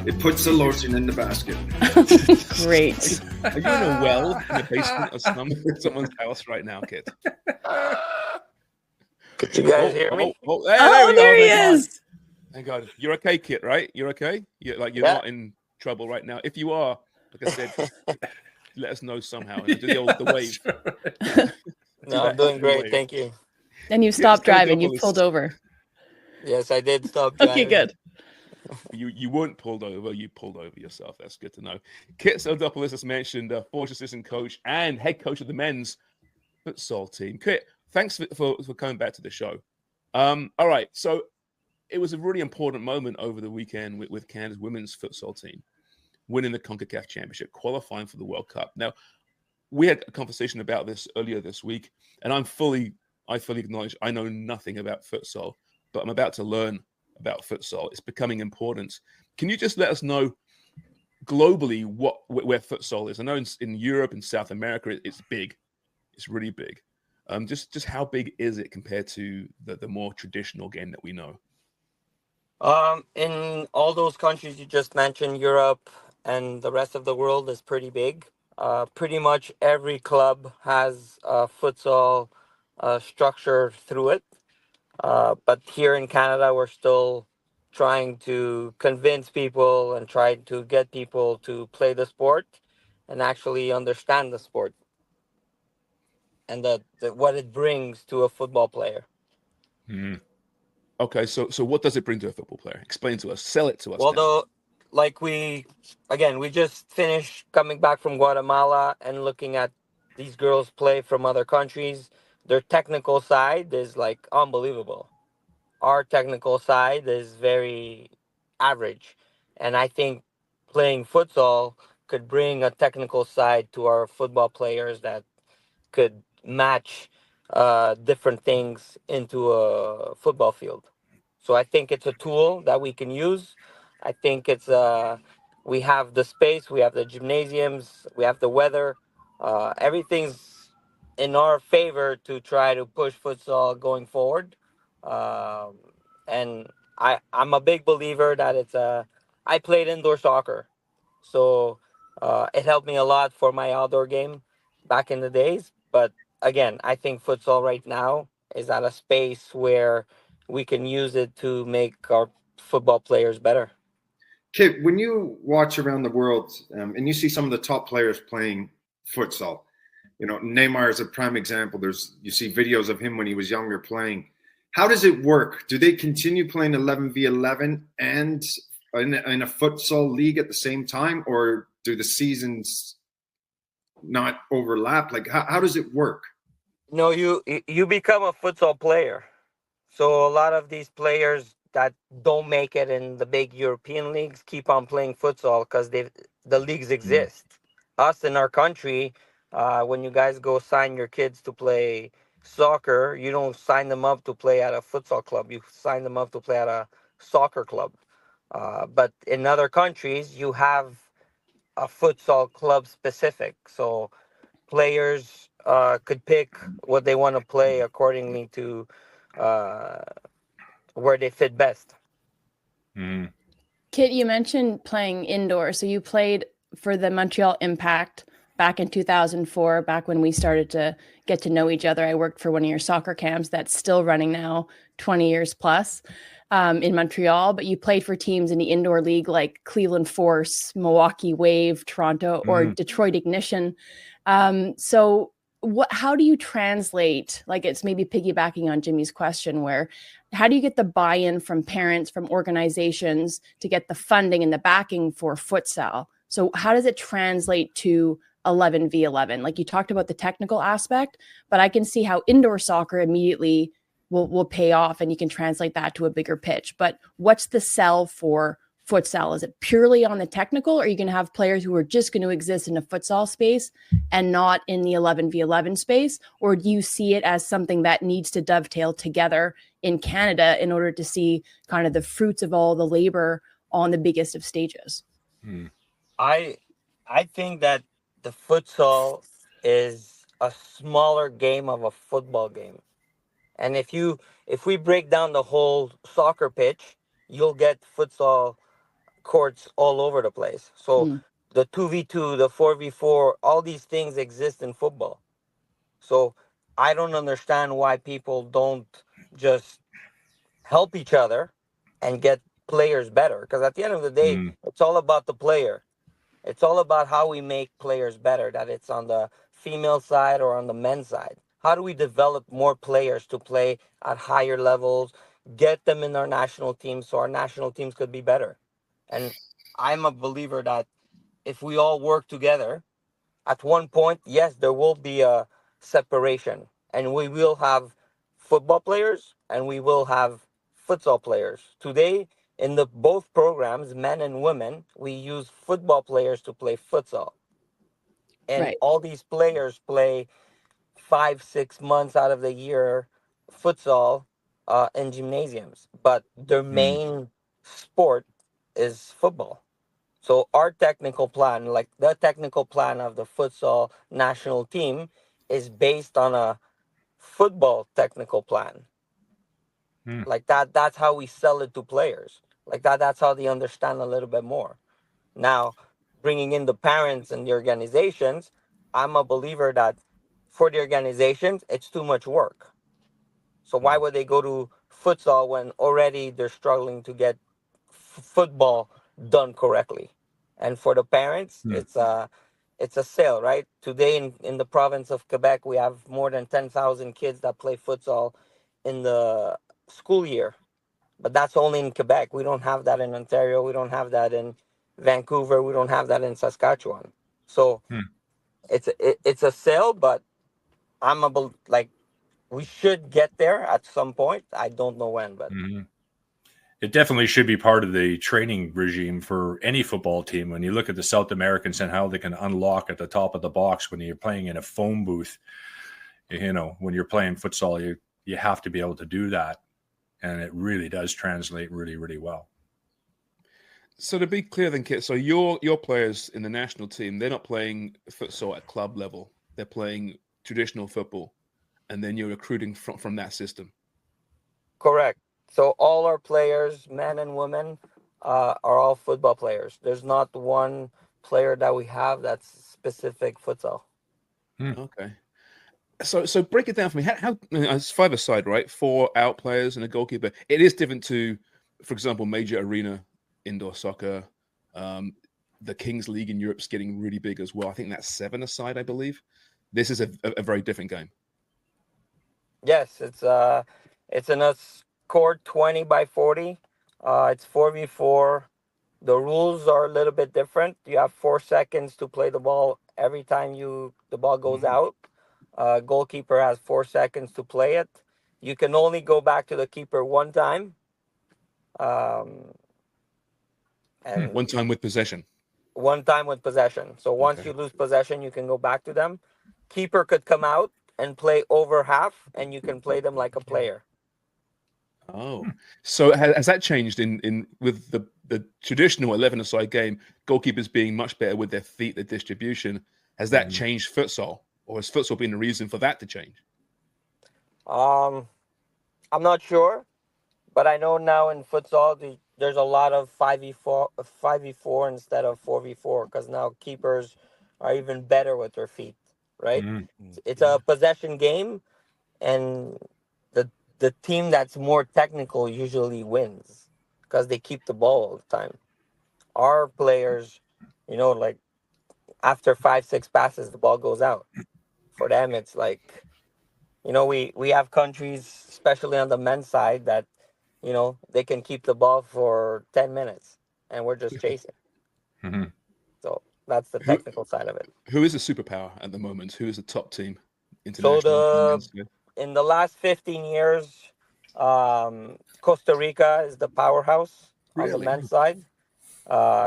It puts the lotion in the basket. Great. Are you in a well in the basement of someone's house right now, Kyt? Could you guys hear me? There he is. Thank God. You're okay, Kyt, right? You're okay? You're not in trouble right now. If you are, like I said, let us know somehow. Do the wave. No, I'm doing great. Thank you. And you stopped driving. You pulled over. Yes, I did stop driving. Okay, good. You weren't pulled over. You pulled over yourself. That's good to know. Kyt Selaidopoulos, as mentioned, Forrest assistant coach and head coach of the men's futsal team. Kyt, thanks for coming back to the show. All right, so it was a really important moment over the weekend with Canada's women's futsal team winning the CONCACAF Championship, qualifying for the World Cup. Now, we had a conversation about this earlier this week, and I fully acknowledge I know nothing about futsal, but I'm about to learn about futsal. It's becoming important. Can you just let us know globally where futsal is? I know in Europe and South America it's big. It's really big. Just how big is it compared to the more traditional game that we know? In all those countries you just mentioned, Europe and the rest of the world is pretty big. Pretty much every club has a futsal structure through it. But here in Canada, we're still trying to convince people and try to get people to play the sport and actually understand the sport and what it brings to a football player. Mm. Okay, so what does it bring to a football player? Explain to us. Sell it to us. Well, we just finished coming back from Guatemala and looking at these girls play from other countries. Their technical side is like unbelievable. Our technical side is very average. And I think playing futsal could bring a technical side to our football players that could match different things into a football field. So I think it's a tool that we can use. I think we have the space, we have the gymnasiums, we have the weather. Everything's in our favor to try to push futsal going forward. And I'm a big believer that I played indoor soccer. So it helped me a lot for my outdoor game back in the days. But again, I think futsal right now is at a space where we can use it to make our football players better. Kyt, when you watch around the world and you see some of the top players playing futsal, Neymar is a prime example. You see videos of him when he was younger playing. How does it work? Do they continue playing 11v11 and in a futsal league at the same time, or do the seasons not overlap? Like, how does it work? No, you become a futsal player. So a lot of these players that don't make it in the big European leagues keep on playing futsal because the leagues exist. Us in our country, when you guys go sign your kids to play soccer, you don't sign them up to play at a futsal club. You sign them up to play at a soccer club. But in other countries, you have a futsal club specific. So players could pick what they want to play accordingly to where they fit best. Mm. Kyt, you mentioned playing indoor. So you played for the Montreal Impact back in 2004, back when we started to get to know each other. I worked for one of your soccer camps that's still running now, 20 years plus, in Montreal. But you played for teams in the indoor league like Cleveland Force, Milwaukee Wave, Toronto, or Detroit Ignition. So how do you translate, like it's maybe piggybacking on Jimmy's question, how do you get the buy-in from parents, from organizations to get the funding and the backing for futsal? So how does it translate to 11v11? Like you talked about the technical aspect, but I can see how indoor soccer immediately will pay off and you can translate that to a bigger pitch. But what's the sell for futsal? Is it purely on the technical, or are you going to have players who are just going to exist in a futsal space and not in the 11v11 space? Or do you see it as something that needs to dovetail together in Canada in order to see kind of the fruits of all the labor on the biggest of stages? I think that the futsal is a smaller game of a football game. And if we break down the whole soccer pitch, you'll get futsal courts all over the place. So Mm. the 2v2, the 4v4, all these things exist in football. So I don't understand why people don't just help each other and get players better. Because at the end of the day, Mm. it's all about the player. It's all about how we make players better, that it's on the female side or on the men's side. How do we develop more players to play at higher levels, get them in our national teams so our national teams could be better? And I'm a believer that if we all work together, at one point, yes, there will be a separation, and we will have football players and we will have futsal players. Today, in the both programs, men and women, we use football players to play futsal, and Right. all these players play 5 6 months out of the year futsal in gymnasiums, but their Mm. main sport is football. So our technical plan, like the technical plan of the futsal national team, is based on a football technical plan. Mm. Like that's how we sell it to players. Like that's how they understand a little bit more. Now, bringing in the parents and the organizations, I'm a believer that for the organizations, it's too much work. So why would they go to futsal when already they're struggling to get football done correctly? And for the parents, Mm. it's a sale, right? Today in the province of Quebec, we have more than 10,000 kids that play futsal in the school year. But that's only in Quebec. We don't have that in Ontario. We don't have that in Vancouver. We don't have that in Saskatchewan. So Mm. it's a sale, but like we should get there at some point. I don't know when, but Mm. It definitely should be part of the training regime for any football team. When you look at the South Americans and how they can unlock at the top of the box when you're playing in a phone booth, when you're playing futsal, you have to be able to do that. And it really does translate really, really well. So to be clear then, Kyt, so your players in the national team, they're not playing futsal at club level. They're playing traditional football. And then you're recruiting from that system. correct. So all our players, men and women, are all football players. There's not one player that we have that's specific futsal. Okay. So break it down for me. How it's 5-a-side, right? 4 out players and a goalkeeper. It is different to, for example, major arena indoor soccer. The Kings League in Europe's getting really big as well. I think that's 7-a-side, I believe. This is a very different game. Yes, it's in a court 20 by 40. It's 4v4. The rules are a little bit different. You have 4 seconds to play the ball every time the ball goes out. Goalkeeper has 4 seconds to play it. You can only go back to the keeper one time. And One time with possession. one time with possession. So once you lose possession, you can go back to them. Keeper could come out and play over half, and you can play them like a player. Oh, so has that changed in with the traditional 11-a-side game? Goalkeepers being much better with their feet, their distribution. Has that changed futsal, or has futsal been the reason for that to change? I'm not sure, but I know now in futsal there's a lot of 5v4 instead of 4v4 because now keepers are even better with their feet, right? It's a possession game, and the team that's more technical usually wins because they keep the ball all the time. Our players, like after 5 6 passes, the ball goes out. For them, it's like, we have countries, especially on the men's side, that they can keep the ball for 10 minutes and we're just chasing. So that's the Who technical side of it. who is a superpower at the moment? Who is the top team So international? in the last 15 years, Costa Rica is the powerhouse on the Really? men's side.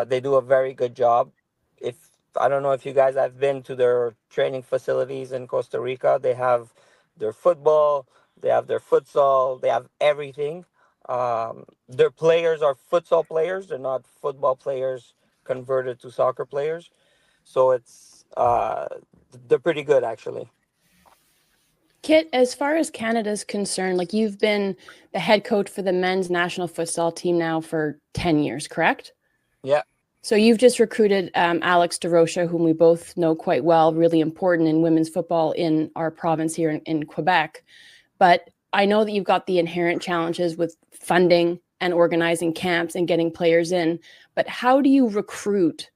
They do a very good job. If I don't know if you guys have been to their training facilities in Costa Rica, they have their football, they have their futsal, they have everything. Their players are futsal players; they're not football players converted to soccer players. So they're pretty good actually. Kyt, as far as Canada's concerned, like you've been the head coach for the men's national futsal team now for 10 years, correct? Yeah. So you've just recruited Alex DeRocha, whom we both know quite well, really important in women's football in our province here in Quebec. But I know that you've got the inherent challenges with funding and organizing camps and getting players in. But how do you recruit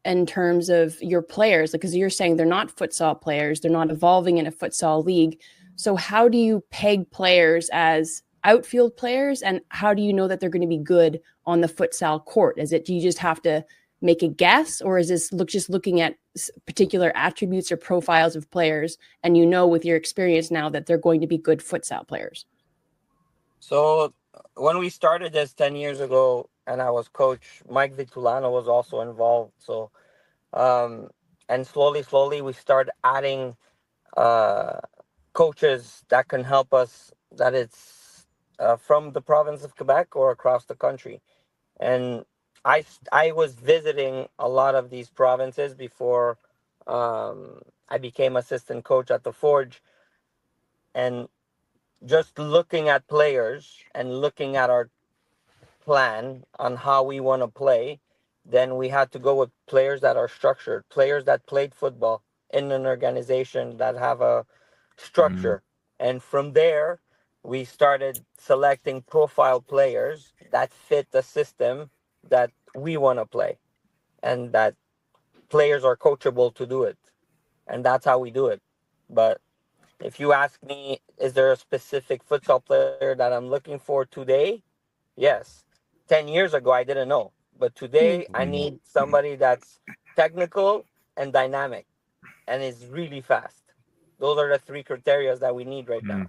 in terms of your players? Because you're saying they're not futsal players, they're not evolving in a futsal league. So how do you peg players as outfield players, and how do you know that they're going to be good on the futsal court? Do you just have to make a guess, or is this just looking at particular attributes or profiles of players, and you know with your experience now that they're going to be good futsal players? So when we started this 10 years ago, and I was coach, Mike Vitulano was also involved. So and slowly we started adding coaches that can help us, that it's from the province of Quebec or across the country. And I was visiting a lot of these provinces before I became assistant coach at the Forge, and just looking at players and looking at our plan on how we want to play, then we had to go with players that are structured, players that played football in an organization that have a structure. And from there, we started selecting profile players that fit the system that we want to play, and that players are coachable to do it. And that's how we do it. But if you ask me, is there a specific futsal player that I'm looking for today? Yes. 10 years ago, I didn't know. But today, I need somebody that's technical and dynamic and is really fast. Those are the three criteria that we need right now.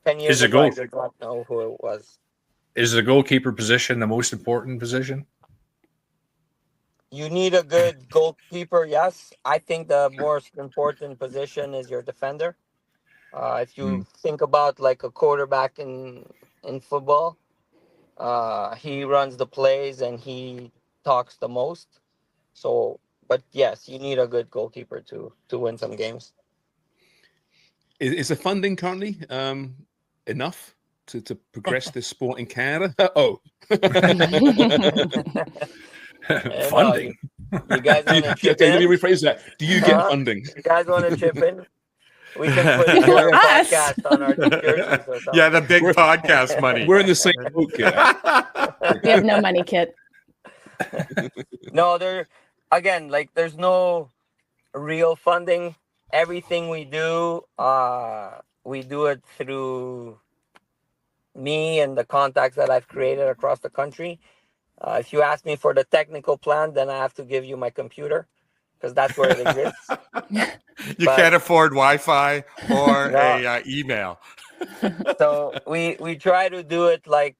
10 years ago, I did not know who it was. Is the goalkeeper position the most important position? You need a good goalkeeper, yes. I think the most important position is your defender. If you think about like a quarterback in football, he runs the plays and he talks the most. So, but yes, you need a good goalkeeper to win some games. Is the funding currently enough to progress this sport in Canada? Funding. You guys want to chip Let in? me rephrase that. Do you get funding? You guys want to chip in? We can put your podcast on our jerseys or something. Yeah, the big podcast money. We're in the same boat, Kit. We have no money, Kit. No, there's no real funding. Everything we do it through me and the contacts that I've created across the country. If you ask me for the technical plan, then I have to give you my computer, because that's where it exists. You can't afford Wi-Fi or a email. So we try to do it like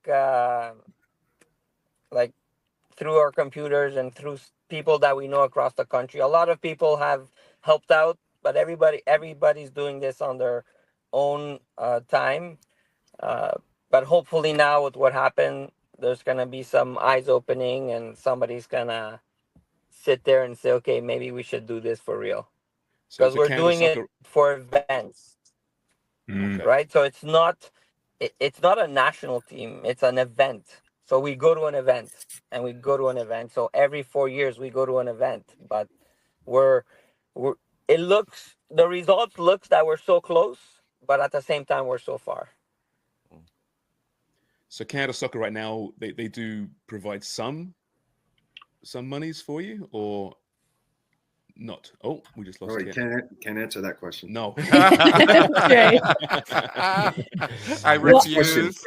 through our computers and through people that we know across the country. A lot of people have helped out, but everybody's doing this on their own time. But hopefully now with what happened, there's gonna be some eyes opening, and somebody's gonna sit there and say, okay, maybe we should do this for real, because we're doing it for events, right? So it's not a national team, it's an event. So we go to an event and we go to an event. So every 4 years we go to an event, but the results looks that we're so close, but at the same time we're so far. So Canada Soccer right now, they do provide some monies for you, or not? Oh, we just lost it. Can't answer that question. No. I refuse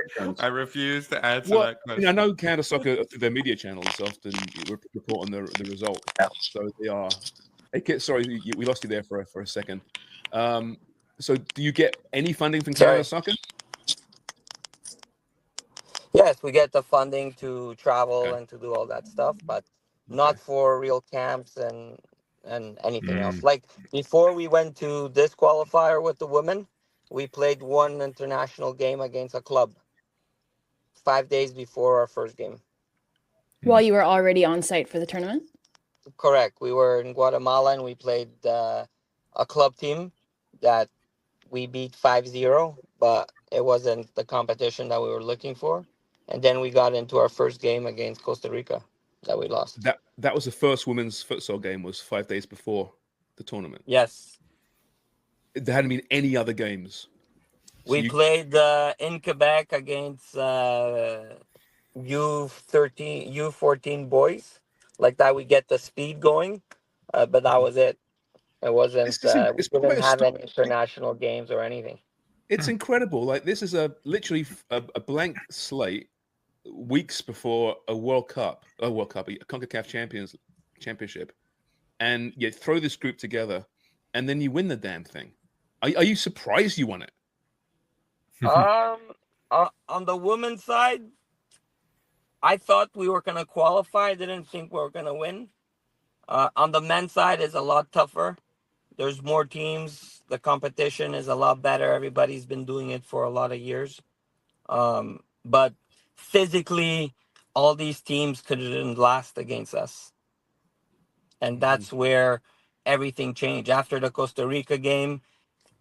to answer that question. I know Canada Soccer, their media channels often report on the result. So they are. Hey, Kit, sorry, we lost you there for a second. So do you get any funding from Canada Soccer? Yes, we get the funding to travel and to do all that stuff, but not for real camps and anything else. Like before we went to this qualifier with the women, we played one international game against a club 5 days before our first game. While you were already on site for the tournament? Correct. We were in Guatemala and we played a club team that we beat 5-0, but it wasn't the competition that we were looking for. And then we got into our first game against Costa Rica that we lost. That was the first women's futsal game. Was 5 days before the tournament. Yes. There hadn't been any other games. We played in Quebec against U14 boys. Like that, we get the speed going, but that was it. It wasn't. We didn't have any international games or anything. It's incredible. Like this is literally a blank slate weeks before a World Cup, a CONCACAF Championship, and you throw this group together, and then you win the damn thing. Are you surprised you won it? On the women's side, I thought we were going to qualify. I didn't think we were going to win. On the men's side, it's a lot tougher. There's more teams. The competition is a lot better. Everybody's been doing it for a lot of years. But physically, all these teams couldn't last against us. And that's where everything changed. After the Costa Rica game,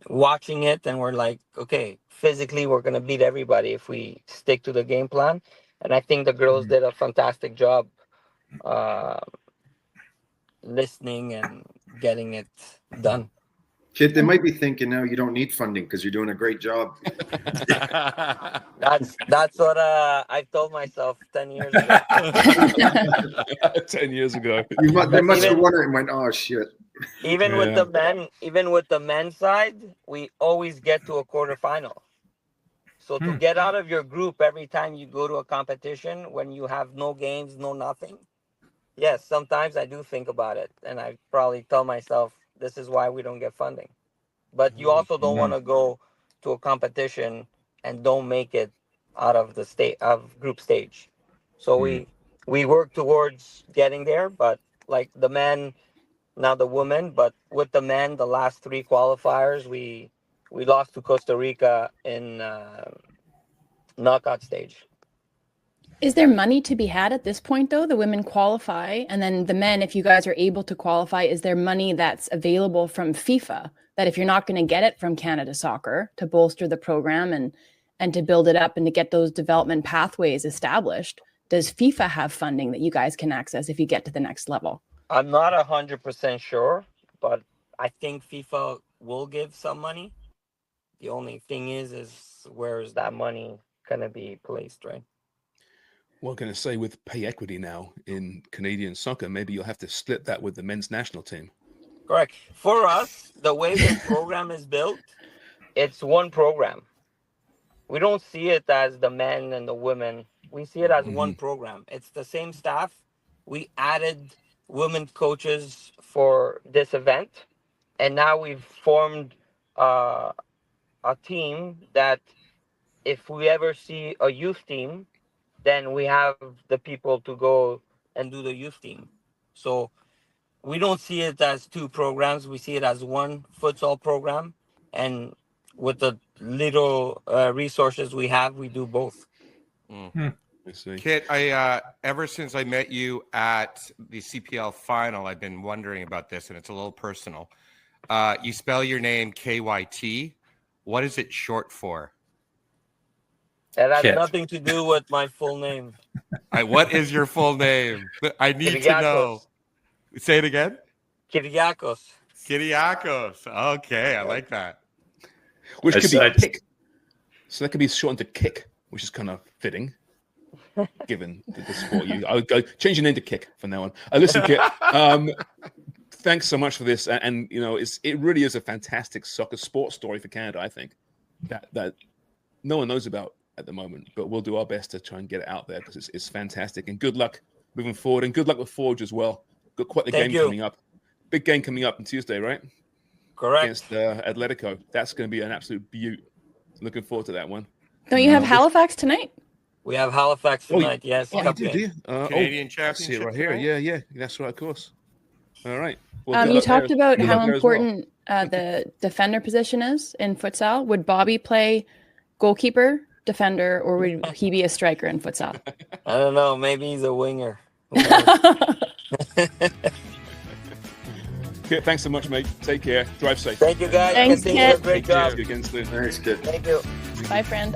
watching it, and we're like, okay, physically, we're going to beat everybody if we stick to the game plan. And I think the girls did a fantastic job listening and getting it done. Kid, they might be thinking now you don't need funding because you're doing a great job. That's what I told myself 10 years ago. 10 years ago. They must have wondered and went, oh, shit. Even with the men's side, we always get to a quarterfinal. So to get out of your group every time you go to a competition when you have no games, no nothing. Yes, sometimes I do think about it. And I probably tell myself, this is why we don't get funding. But you also don't want to go to a competition and don't make it out of the group stage. So we work towards getting there, but like the men, now the women, but with the men, the last 3 qualifiers, we lost to Costa Rica in knockout stage. Is there money to be had at this point, though? The women qualify, and then the men, if you guys are able to qualify, is there money that's available from FIFA that if you're not going to get it from Canada Soccer to bolster the program and to build it up and to get those development pathways established, does FIFA have funding that you guys can access if you get to the next level? I'm not 100% sure, but I think FIFA will give some money. The only thing is where is that money going to be placed, right? Well, going to say with pay equity now in Canadian soccer, maybe you'll have to split that with the men's national team. Correct. For us, the way the program is built, it's one program. We don't see it as the men and the women. We see it as one program. It's the same staff. We added women coaches for this event, and now we've formed a team that if we ever see a youth team, then we have the people to go and do the youth team. So we don't see it as 2 programs. We see it as one futsal program. And with the little resources we have, we do both. Kyt, ever since I met you at the CPL final, I've been wondering about this, and it's a little personal. You spell your name Kyt. What is it short for? It has nothing to do with my full name. What is your full name? I need to know. Say it again. Kyriakos. Kyriakos. Okay, I like that. Which could be a kick. So that could be shortened to kick, which is kind of fitting, given the sport. I'll go change your name to Kick from now on. Listen, Kyt, thanks so much for this, and you know, it really is a fantastic soccer sports story for Canada. I think that no one knows about at the moment, but we'll do our best to try and get it out there because it's fantastic. And good luck moving forward, and good luck with Forge as well. Got quite the game coming up. Big game coming up on Tuesday, right? Correct. Against Atletico. That's going to be an absolute beaut. Looking forward to that one. Don't you have Halifax tonight? We have Halifax tonight, yes. Oh, you do? Canadian Championship. I see it right here. Yeah. That's right, of course. All right. Well, you talked about how important the defender position is in futsal. Would Bobby play goalkeeper, defender, or would he be a striker in futsal? I don't know. Maybe he's a winger. Kyt, thanks so much, mate. Take care. Drive safe. Thank you, guys. Thanks, Kyt. Great job. Again soon. Thanks, Kid. Thank you. Bye, friend.